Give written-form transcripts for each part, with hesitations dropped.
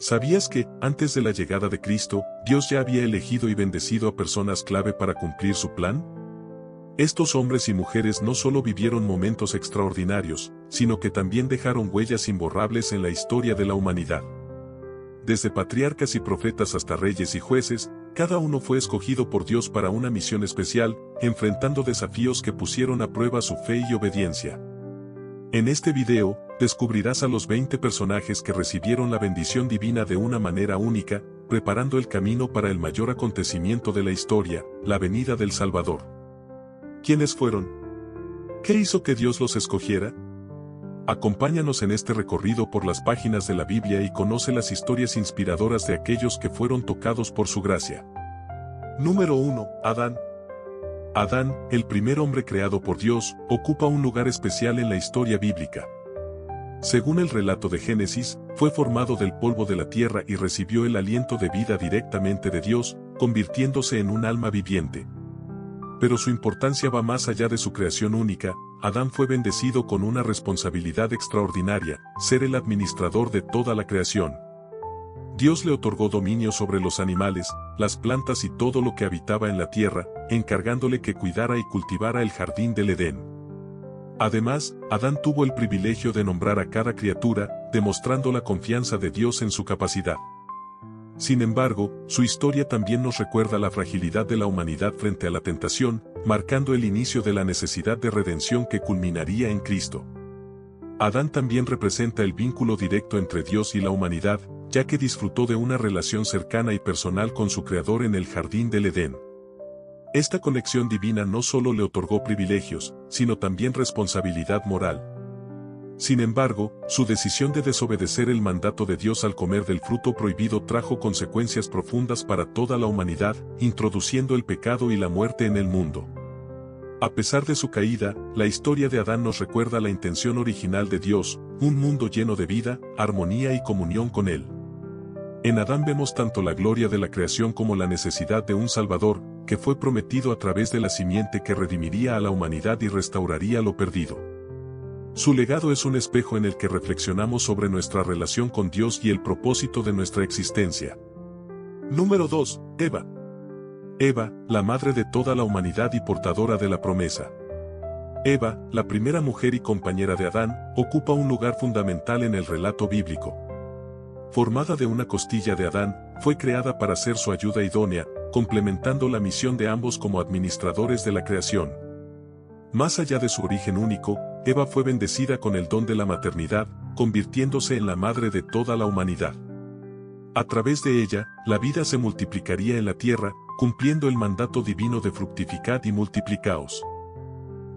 ¿Sabías que, antes de la llegada de Cristo, Dios ya había elegido y bendecido a personas clave para cumplir su plan? Estos hombres y mujeres no solo vivieron momentos extraordinarios, sino que también dejaron huellas imborrables en la historia de la humanidad. Desde patriarcas y profetas hasta reyes y jueces, cada uno fue escogido por Dios para una misión especial, enfrentando desafíos que pusieron a prueba su fe y obediencia. En este video, descubrirás a los 20 personajes que recibieron la bendición divina de una manera única, preparando el camino para el mayor acontecimiento de la historia, la venida del Salvador. ¿Quiénes fueron? ¿Qué hizo que Dios los escogiera? Acompáñanos en este recorrido por las páginas de la Biblia y conoce las historias inspiradoras de aquellos que fueron tocados por su gracia. Número 1. Adán. Adán, el primer hombre creado por Dios, ocupa un lugar especial en la historia bíblica. Según el relato de Génesis, fue formado del polvo de la tierra y recibió el aliento de vida directamente de Dios, convirtiéndose en un alma viviente. Pero su importancia va más allá de su creación única. Adán fue bendecido con una responsabilidad extraordinaria, ser el administrador de toda la creación. Dios le otorgó dominio sobre los animales, las plantas y todo lo que habitaba en la tierra, encargándole que cuidara y cultivara el jardín del Edén. Además, Adán tuvo el privilegio de nombrar a cada criatura, demostrando la confianza de Dios en su capacidad. Sin embargo, su historia también nos recuerda la fragilidad de la humanidad frente a la tentación, marcando el inicio de la necesidad de redención que culminaría en Cristo. Adán también representa el vínculo directo entre Dios y la humanidad, ya que disfrutó de una relación cercana y personal con su Creador en el jardín del Edén. Esta conexión divina no solo le otorgó privilegios, sino también responsabilidad moral. Sin embargo, su decisión de desobedecer el mandato de Dios al comer del fruto prohibido trajo consecuencias profundas para toda la humanidad, introduciendo el pecado y la muerte en el mundo. A pesar de su caída, la historia de Adán nos recuerda la intención original de Dios, un mundo lleno de vida, armonía y comunión con Él. En Adán vemos tanto la gloria de la creación como la necesidad de un Salvador, que fue prometido a través de la simiente que redimiría a la humanidad y restauraría lo perdido. Su legado es un espejo en el que reflexionamos sobre nuestra relación con Dios y el propósito de nuestra existencia. Número 2. Eva. Eva, la madre de toda la humanidad y portadora de la promesa. Eva, la primera mujer y compañera de Adán, ocupa un lugar fundamental en el relato bíblico. Formada de una costilla de Adán, fue creada para ser su ayuda idónea, complementando la misión de ambos como administradores de la creación. Más allá de su origen único, Eva fue bendecida con el don de la maternidad, convirtiéndose en la madre de toda la humanidad. A través de ella, la vida se multiplicaría en la tierra, cumpliendo el mandato divino de fructificad y multiplicaos.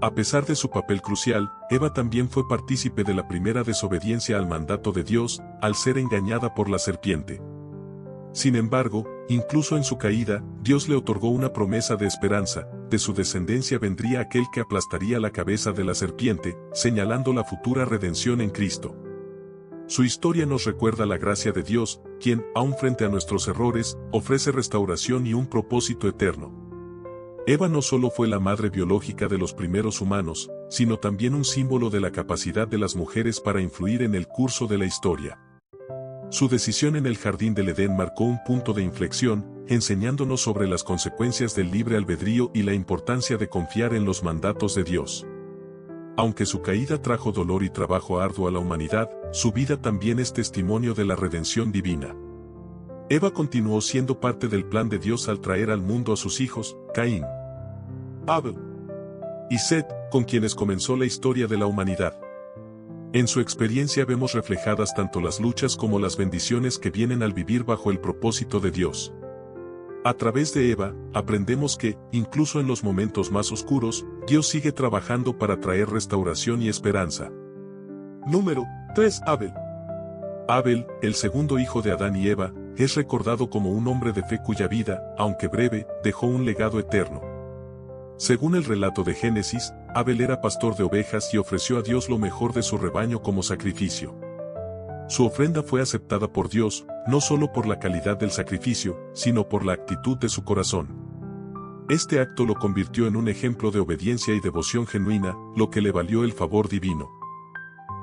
A pesar de su papel crucial, Eva también fue partícipe de la primera desobediencia al mandato de Dios, al ser engañada por la serpiente. Sin embargo, incluso en su caída, Dios le otorgó una promesa de esperanza. De su descendencia vendría aquel que aplastaría la cabeza de la serpiente, señalando la futura redención en Cristo. Su historia nos recuerda la gracia de Dios, quien, aun frente a nuestros errores, ofrece restauración y un propósito eterno. Eva no solo fue la madre biológica de los primeros humanos, sino también un símbolo de la capacidad de las mujeres para influir en el curso de la historia. Su decisión en el jardín del Edén marcó un punto de inflexión, enseñándonos sobre las consecuencias del libre albedrío y la importancia de confiar en los mandatos de Dios. Aunque su caída trajo dolor y trabajo arduo a la humanidad, su vida también es testimonio de la redención divina. Eva continuó siendo parte del plan de Dios al traer al mundo a sus hijos, Caín, Abel y Set, con quienes comenzó la historia de la humanidad. En su experiencia vemos reflejadas tanto las luchas como las bendiciones que vienen al vivir bajo el propósito de Dios. A través de Eva, aprendemos que, incluso en los momentos más oscuros, Dios sigue trabajando para traer restauración y esperanza. Número 3. Abel. Abel, el segundo hijo de Adán y Eva, es recordado como un hombre de fe cuya vida, aunque breve, dejó un legado eterno. Según el relato de Génesis, Abel era pastor de ovejas y ofreció a Dios lo mejor de su rebaño como sacrificio. Su ofrenda fue aceptada por Dios, no solo por la calidad del sacrificio, sino por la actitud de su corazón. Este acto lo convirtió en un ejemplo de obediencia y devoción genuina, lo que le valió el favor divino.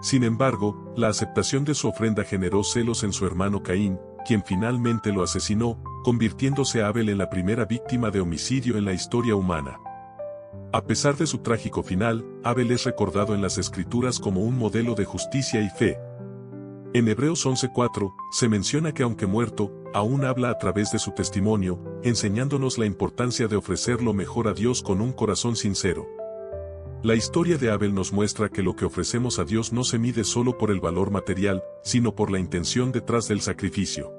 Sin embargo, la aceptación de su ofrenda generó celos en su hermano Caín, quien finalmente lo asesinó, convirtiéndose Abel en la primera víctima de homicidio en la historia humana. A pesar de su trágico final, Abel es recordado en las Escrituras como un modelo de justicia y fe. En Hebreos 11:4, se menciona que aunque muerto, aún habla a través de su testimonio, enseñándonos la importancia de ofrecer lo mejor a Dios con un corazón sincero. La historia de Abel nos muestra que lo que ofrecemos a Dios no se mide solo por el valor material, sino por la intención detrás del sacrificio.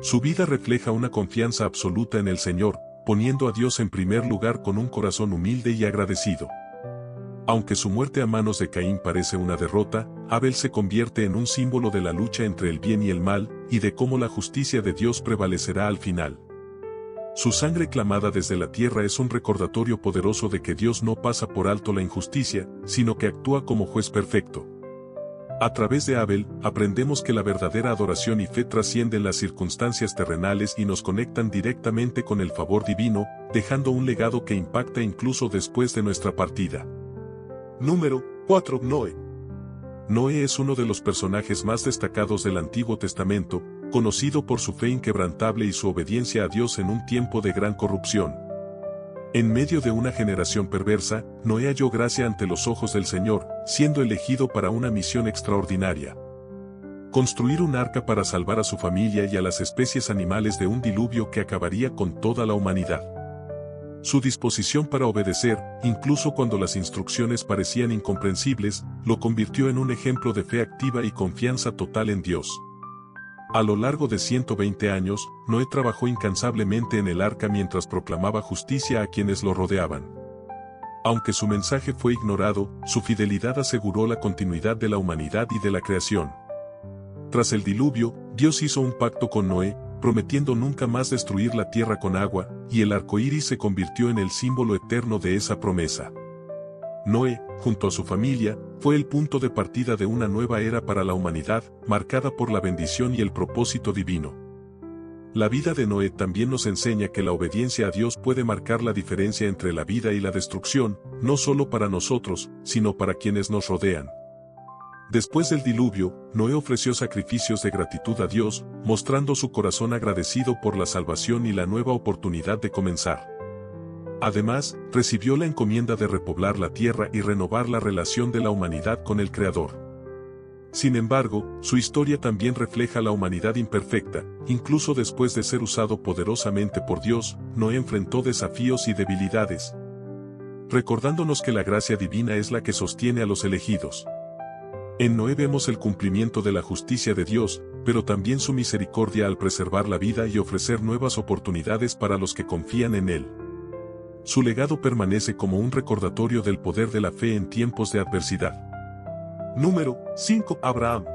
Su vida refleja una confianza absoluta en el Señor, poniendo a Dios en primer lugar con un corazón humilde y agradecido. Aunque su muerte a manos de Caín parece una derrota, Abel se convierte en un símbolo de la lucha entre el bien y el mal, y de cómo la justicia de Dios prevalecerá al final. Su sangre clamada desde la tierra es un recordatorio poderoso de que Dios no pasa por alto la injusticia, sino que actúa como juez perfecto. A través de Abel, aprendemos que la verdadera adoración y fe trascienden las circunstancias terrenales y nos conectan directamente con el favor divino, dejando un legado que impacta incluso después de nuestra partida. Número 4. Noé. Noé es uno de los personajes más destacados del Antiguo Testamento, conocido por su fe inquebrantable y su obediencia a Dios en un tiempo de gran corrupción. En medio de una generación perversa, Noé halló gracia ante los ojos del Señor, siendo elegido para una misión extraordinaria. Construir un arca para salvar a su familia y a las especies animales de un diluvio que acabaría con toda la humanidad. Su disposición para obedecer, incluso cuando las instrucciones parecían incomprensibles, lo convirtió en un ejemplo de fe activa y confianza total en Dios. A lo largo de 120 años, Noé trabajó incansablemente en el arca mientras proclamaba justicia a quienes lo rodeaban. Aunque su mensaje fue ignorado, su fidelidad aseguró la continuidad de la humanidad y de la creación. Tras el diluvio, Dios hizo un pacto con Noé, prometiendo nunca más destruir la tierra con agua, y el arco iris se convirtió en el símbolo eterno de esa promesa. Noé, junto a su familia, fue el punto de partida de una nueva era para la humanidad, marcada por la bendición y el propósito divino. La vida de Noé también nos enseña que la obediencia a Dios puede marcar la diferencia entre la vida y la destrucción, no solo para nosotros, sino para quienes nos rodean. Después del diluvio, Noé ofreció sacrificios de gratitud a Dios, mostrando su corazón agradecido por la salvación y la nueva oportunidad de comenzar. Además, recibió la encomienda de repoblar la tierra y renovar la relación de la humanidad con el Creador. Sin embargo, su historia también refleja la humanidad imperfecta. Incluso después de ser usado poderosamente por Dios, Noé enfrentó desafíos y debilidades, recordándonos que la gracia divina es la que sostiene a los elegidos. En Noé vemos el cumplimiento de la justicia de Dios, pero también su misericordia al preservar la vida y ofrecer nuevas oportunidades para los que confían en Él. Su legado permanece como un recordatorio del poder de la fe en tiempos de adversidad. Número 5. Abraham.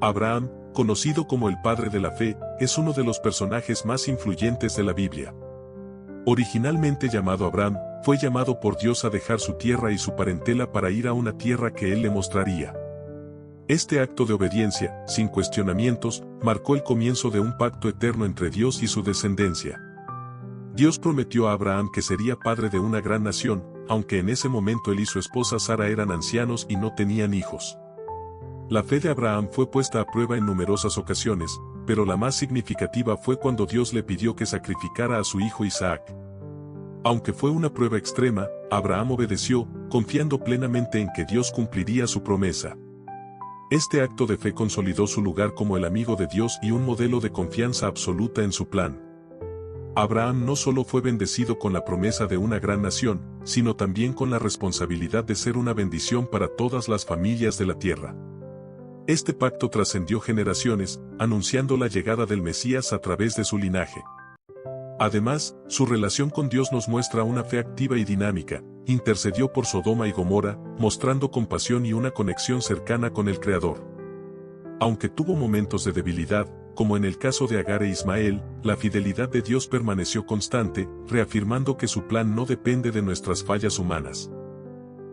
Abraham, conocido como el padre de la fe, es uno de los personajes más influyentes de la Biblia. Originalmente llamado Abraham, fue llamado por Dios a dejar su tierra y su parentela para ir a una tierra que Él le mostraría. Este acto de obediencia, sin cuestionamientos, marcó el comienzo de un pacto eterno entre Dios y su descendencia. Dios prometió a Abraham que sería padre de una gran nación, aunque en ese momento él y su esposa Sara eran ancianos y no tenían hijos. La fe de Abraham fue puesta a prueba en numerosas ocasiones, pero la más significativa fue cuando Dios le pidió que sacrificara a su hijo Isaac. Aunque fue una prueba extrema, Abraham obedeció, confiando plenamente en que Dios cumpliría su promesa. Este acto de fe consolidó su lugar como el amigo de Dios y un modelo de confianza absoluta en su plan. Abraham no solo fue bendecido con la promesa de una gran nación, sino también con la responsabilidad de ser una bendición para todas las familias de la tierra. Este pacto trascendió generaciones, anunciando la llegada del Mesías a través de su linaje. Además, su relación con Dios nos muestra una fe activa y dinámica. Intercedió por Sodoma y Gomorra, mostrando compasión y una conexión cercana con el Creador. Aunque tuvo momentos de debilidad, como en el caso de Agar e Ismael, la fidelidad de Dios permaneció constante, reafirmando que su plan no depende de nuestras fallas humanas.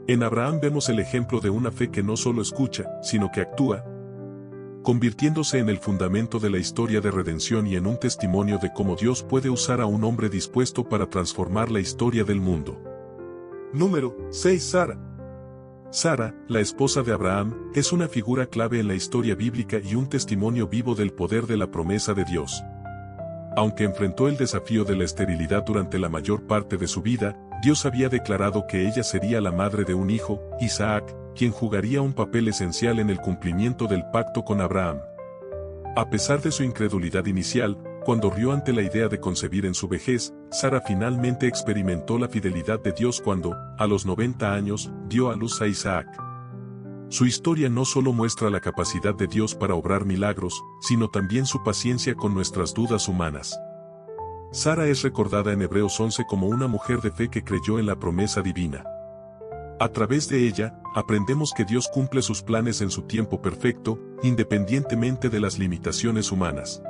En Abraham vemos el ejemplo de una fe que no solo escucha, sino que actúa, convirtiéndose en el fundamento de la historia de redención y en un testimonio de cómo Dios puede usar a un hombre dispuesto para transformar la historia del mundo. Número 6. Sara. Sara, la esposa de Abraham, es una figura clave en la historia bíblica y un testimonio vivo del poder de la promesa de Dios. Aunque enfrentó el desafío de la esterilidad durante la mayor parte de su vida, Dios había declarado que ella sería la madre de un hijo, Isaac, quien jugaría un papel esencial en el cumplimiento del pacto con Abraham. A pesar de su incredulidad inicial, cuando rió ante la idea de concebir en su vejez, Sara finalmente experimentó la fidelidad de Dios cuando, a los 90 años, dio a luz a Isaac. Su historia no solo muestra la capacidad de Dios para obrar milagros, sino también su paciencia con nuestras dudas humanas. Sara es recordada en Hebreos 11 como una mujer de fe que creyó en la promesa divina. A través de ella, aprendemos que Dios cumple sus planes en su tiempo perfecto, independientemente de las limitaciones humanas.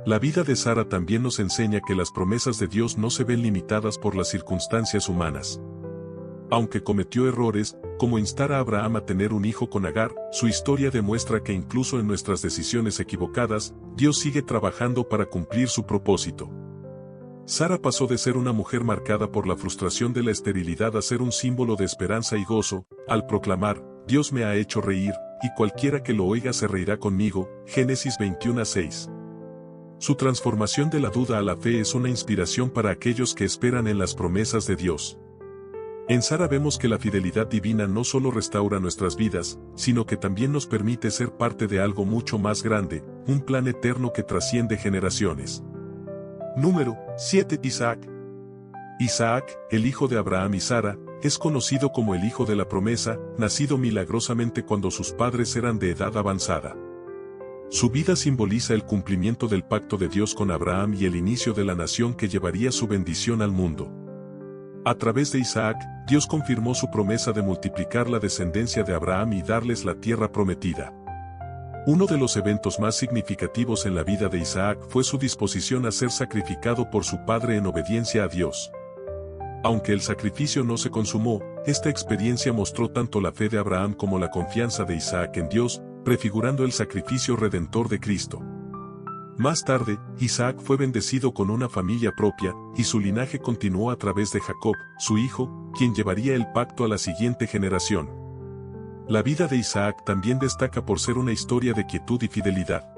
La vida de Sara también nos enseña que las promesas de Dios no se ven limitadas por las circunstancias humanas. Aunque cometió errores, como instar a Abraham a tener un hijo con Agar, su historia demuestra que incluso en nuestras decisiones equivocadas, Dios sigue trabajando para cumplir su propósito. Sara pasó de ser una mujer marcada por la frustración de la esterilidad a ser un símbolo de esperanza y gozo, al proclamar, Dios me ha hecho reír, y cualquiera que lo oiga se reirá conmigo, Génesis 21:6. Su transformación de la duda a la fe es una inspiración para aquellos que esperan en las promesas de Dios. En Sara vemos que la fidelidad divina no solo restaura nuestras vidas, sino que también nos permite ser parte de algo mucho más grande, un plan eterno que trasciende generaciones. Número 7. Isaac. Isaac, el hijo de Abraham y Sara, es conocido como el hijo de la promesa, nacido milagrosamente cuando sus padres eran de edad avanzada. Su vida simboliza el cumplimiento del pacto de Dios con Abraham y el inicio de la nación que llevaría su bendición al mundo. A través de Isaac, Dios confirmó su promesa de multiplicar la descendencia de Abraham y darles la tierra prometida. Uno de los eventos más significativos en la vida de Isaac fue su disposición a ser sacrificado por su padre en obediencia a Dios. Aunque el sacrificio no se consumó, esta experiencia mostró tanto la fe de Abraham como la confianza de Isaac en Dios, prefigurando el sacrificio redentor de Cristo. Más tarde, Isaac fue bendecido con una familia propia, y su linaje continuó a través de Jacob, su hijo, quien llevaría el pacto a la siguiente generación. La vida de Isaac también destaca por ser una historia de quietud y fidelidad.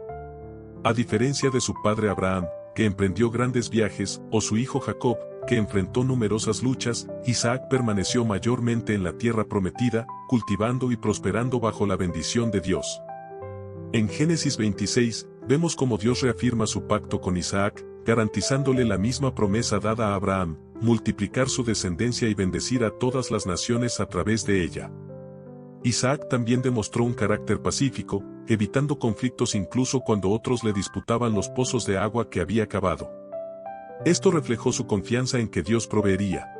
A diferencia de su padre Abraham, que emprendió grandes viajes, o su hijo Jacob, que enfrentó numerosas luchas, Isaac permaneció mayormente en la tierra prometida, cultivando y prosperando bajo la bendición de Dios. En Génesis 26, vemos cómo Dios reafirma su pacto con Isaac, garantizándole la misma promesa dada a Abraham, multiplicar su descendencia y bendecir a todas las naciones a través de ella. Isaac también demostró un carácter pacífico, evitando conflictos incluso cuando otros le disputaban los pozos de agua que había cavado. Esto reflejó su confianza en que Dios proveería.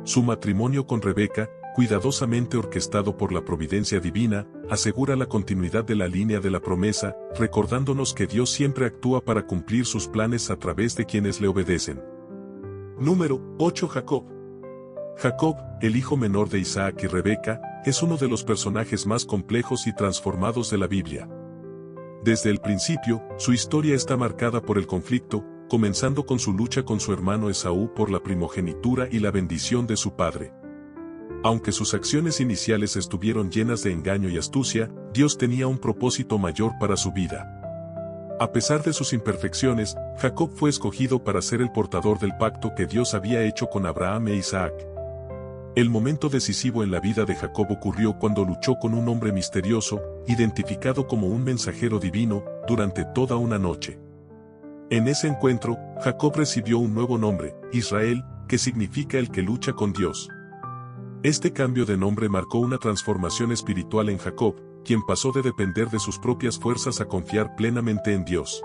Su matrimonio con Rebeca, cuidadosamente orquestado por la providencia divina, asegura la continuidad de la línea de la promesa, recordándonos que Dios siempre actúa para cumplir sus planes a través de quienes le obedecen. Número 8. Jacob. Jacob, el hijo menor de Isaac y Rebeca, es uno de los personajes más complejos y transformados de la Biblia. Desde el principio, su historia está marcada por el conflicto, comenzando con su lucha con su hermano Esaú por la primogenitura y la bendición de su padre. Aunque sus acciones iniciales estuvieron llenas de engaño y astucia, Dios tenía un propósito mayor para su vida. A pesar de sus imperfecciones, Jacob fue escogido para ser el portador del pacto que Dios había hecho con Abraham e Isaac. El momento decisivo en la vida de Jacob ocurrió cuando luchó con un hombre misterioso, identificado como un mensajero divino, durante toda una noche. En ese encuentro, Jacob recibió un nuevo nombre, Israel, que significa el que lucha con Dios. Este cambio de nombre marcó una transformación espiritual en Jacob, quien pasó de depender de sus propias fuerzas a confiar plenamente en Dios.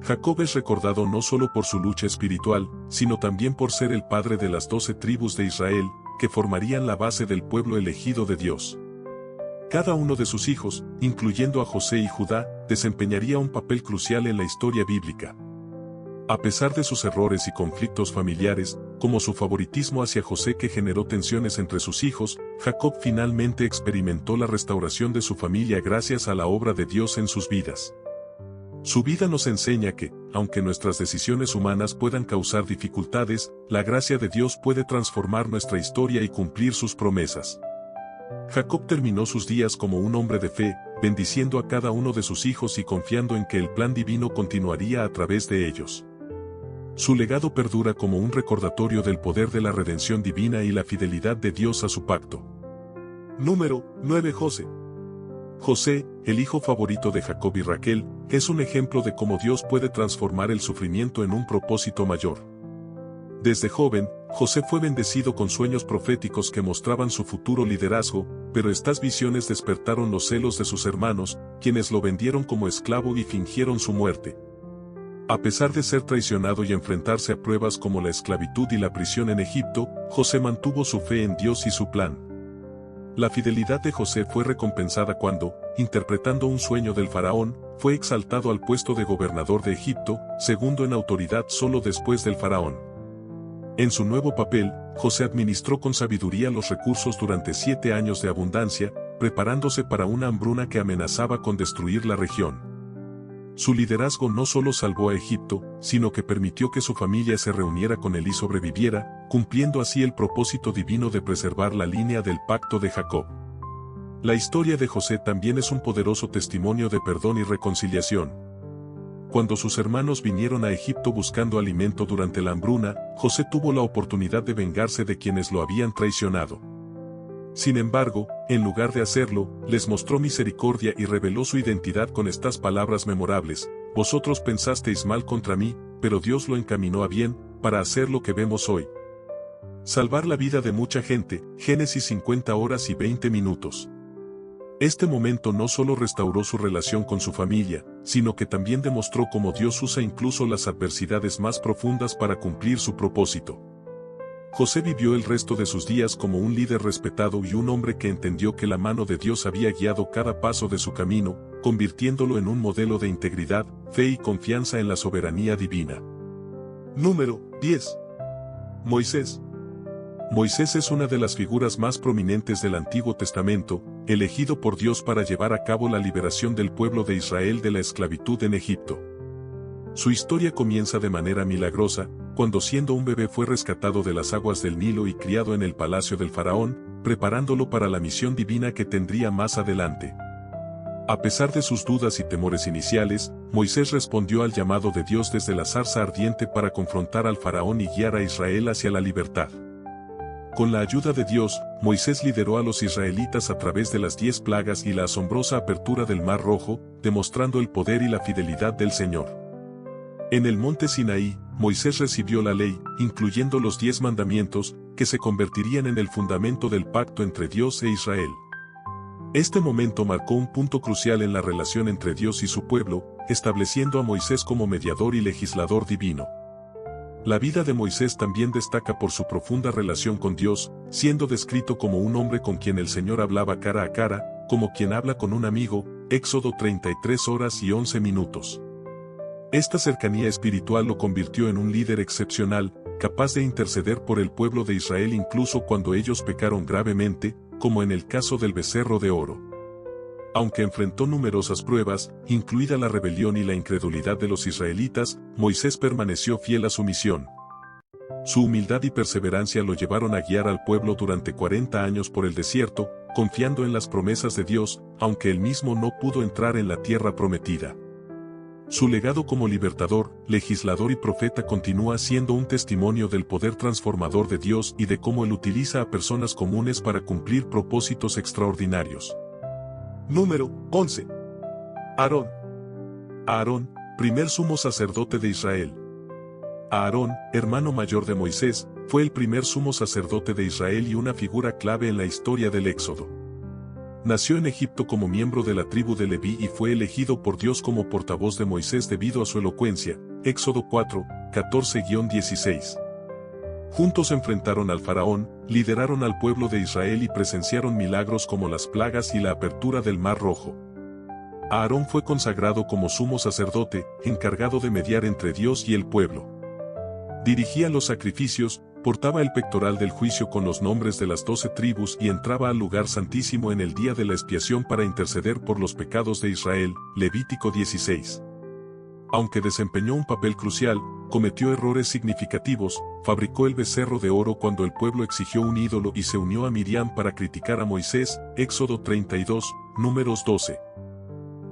Jacob es recordado no solo por su lucha espiritual, sino también por ser el padre de las 12 tribus de Israel, que formarían la base del pueblo elegido de Dios. Cada uno de sus hijos, incluyendo a José y Judá, desempeñaría un papel crucial en la historia bíblica. A pesar de sus errores y conflictos familiares, como su favoritismo hacia José que generó tensiones entre sus hijos, Jacob finalmente experimentó la restauración de su familia gracias a la obra de Dios en sus vidas. Su vida nos enseña que, aunque nuestras decisiones humanas puedan causar dificultades, la gracia de Dios puede transformar nuestra historia y cumplir sus promesas. Jacob terminó sus días como un hombre de fe, bendiciendo a cada uno de sus hijos y confiando en que el plan divino continuaría a través de ellos. Su legado perdura como un recordatorio del poder de la redención divina y la fidelidad de Dios a su pacto. Número 9. José. José, el hijo favorito de Jacob y Raquel, es un ejemplo de cómo Dios puede transformar el sufrimiento en un propósito mayor. Desde joven, José fue bendecido con sueños proféticos que mostraban su futuro liderazgo, pero estas visiones despertaron los celos de sus hermanos, quienes lo vendieron como esclavo y fingieron su muerte. A pesar de ser traicionado y enfrentarse a pruebas como la esclavitud y la prisión en Egipto, José mantuvo su fe en Dios y su plan. La fidelidad de José fue recompensada cuando, interpretando un sueño del faraón, fue exaltado al puesto de gobernador de Egipto, segundo en autoridad solo después del faraón. En su nuevo papel, José administró con sabiduría los recursos durante 7 años de abundancia, preparándose para una hambruna que amenazaba con destruir la región. Su liderazgo no solo salvó a Egipto, sino que permitió que su familia se reuniera con él y sobreviviera, cumpliendo así el propósito divino de preservar la línea del pacto de Jacob. La historia de José también es un poderoso testimonio de perdón y reconciliación. Cuando sus hermanos vinieron a Egipto buscando alimento durante la hambruna, José tuvo la oportunidad de vengarse de quienes lo habían traicionado. Sin embargo, en lugar de hacerlo, les mostró misericordia y reveló su identidad con estas palabras memorables: vosotros pensasteis mal contra mí, pero Dios lo encaminó a bien, para hacer lo que vemos hoy. Salvar la vida de mucha gente, Génesis 50 horas y 20 minutos. Este momento no solo restauró su relación con su familia, sino que también demostró cómo Dios usa incluso las adversidades más profundas para cumplir su propósito. José vivió el resto de sus días como un líder respetado y un hombre que entendió que la mano de Dios había guiado cada paso de su camino, convirtiéndolo en un modelo de integridad, fe y confianza en la soberanía divina. Número 10. Moisés. Moisés es una de las figuras más prominentes del Antiguo Testamento, elegido por Dios para llevar a cabo la liberación del pueblo de Israel de la esclavitud en Egipto. Su historia comienza de manera milagrosa, cuando siendo un bebé fue rescatado de las aguas del Nilo y criado en el palacio del faraón, preparándolo para la misión divina que tendría más adelante. A pesar de sus dudas y temores iniciales, Moisés respondió al llamado de Dios desde la zarza ardiente para confrontar al faraón y guiar a Israel hacia la libertad. Con la ayuda de Dios, Moisés lideró a los israelitas a través de las 10 plagas y la asombrosa apertura del Mar Rojo, demostrando el poder y la fidelidad del Señor. En el monte Sinaí, Moisés recibió la ley, incluyendo los 10 mandamientos, que se convertirían en el fundamento del pacto entre Dios e Israel. Este momento marcó un punto crucial en la relación entre Dios y su pueblo, estableciendo a Moisés como mediador y legislador divino. La vida de Moisés también destaca por su profunda relación con Dios, siendo descrito como un hombre con quien el Señor hablaba cara a cara, como quien habla con un amigo, Éxodo 33 horas y 11 minutos. Esta cercanía espiritual lo convirtió en un líder excepcional, capaz de interceder por el pueblo de Israel incluso cuando ellos pecaron gravemente, como en el caso del becerro de oro. Aunque enfrentó numerosas pruebas, incluida la rebelión y la incredulidad de los israelitas, Moisés permaneció fiel a su misión. Su humildad y perseverancia lo llevaron a guiar al pueblo durante 40 años por el desierto, confiando en las promesas de Dios, aunque él mismo no pudo entrar en la tierra prometida. Su legado como libertador, legislador y profeta continúa siendo un testimonio del poder transformador de Dios y de cómo él utiliza a personas comunes para cumplir propósitos extraordinarios. Número 11. Aarón. Aarón, primer sumo sacerdote de Israel. Aarón, hermano mayor de Moisés, fue el primer sumo sacerdote de Israel y una figura clave en la historia del Éxodo. Nació en Egipto como miembro de la tribu de Leví y fue elegido por Dios como portavoz de Moisés debido a su elocuencia, Éxodo 4, 14-16. Juntos enfrentaron al faraón, lideraron al pueblo de Israel y presenciaron milagros como las plagas y la apertura del Mar Rojo. Aarón fue consagrado como sumo sacerdote, encargado de mediar entre Dios y el pueblo. Dirigía los sacrificios, portaba el pectoral del juicio con los nombres de las 12 tribus y entraba al lugar santísimo en el día de la expiación para interceder por los pecados de Israel, Levítico 16. Aunque desempeñó un papel crucial, cometió errores significativos, fabricó el becerro de oro cuando el pueblo exigió un ídolo y se unió a Miriam para criticar a Moisés, Éxodo 32, Números 12.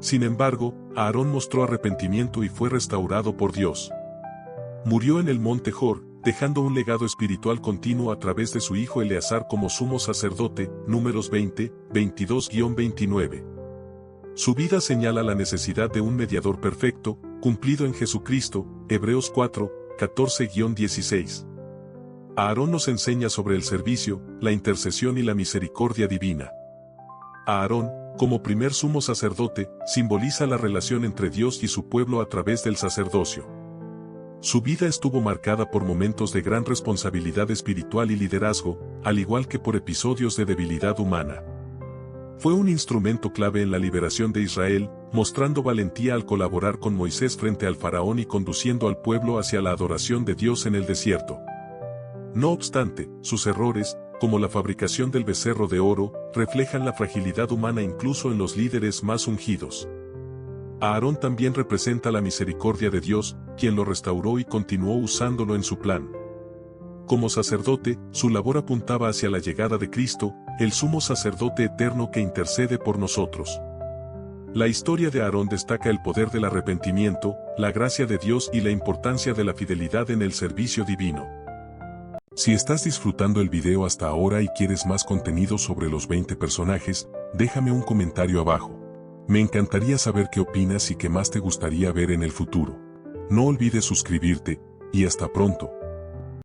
Sin embargo, Aarón mostró arrepentimiento y fue restaurado por Dios. Murió en el monte Hor, dejando un legado espiritual continuo a través de su hijo Eleazar como sumo sacerdote, Números 20, 22-29. Su vida señala la necesidad de un mediador perfecto, cumplido en Jesucristo, Hebreos 4, 14-16. Aarón nos enseña sobre el servicio, la intercesión y la misericordia divina. Aarón, como primer sumo sacerdote, simboliza la relación entre Dios y su pueblo a través del sacerdocio. Su vida estuvo marcada por momentos de gran responsabilidad espiritual y liderazgo, al igual que por episodios de debilidad humana. Fue un instrumento clave en la liberación de Israel, mostrando valentía al colaborar con Moisés frente al faraón y conduciendo al pueblo hacia la adoración de Dios en el desierto. No obstante, sus errores, como la fabricación del becerro de oro, reflejan la fragilidad humana incluso en los líderes más ungidos. Aarón también representa la misericordia de Dios, quien lo restauró y continuó usándolo en su plan. Como sacerdote, su labor apuntaba hacia la llegada de Cristo, el sumo sacerdote eterno que intercede por nosotros. La historia de Aarón destaca el poder del arrepentimiento, la gracia de Dios y la importancia de la fidelidad en el servicio divino. Si estás disfrutando el video hasta ahora y quieres más contenido sobre los 20 personajes, déjame un comentario abajo. Me encantaría saber qué opinas y qué más te gustaría ver en el futuro. No olvides suscribirte, y hasta pronto.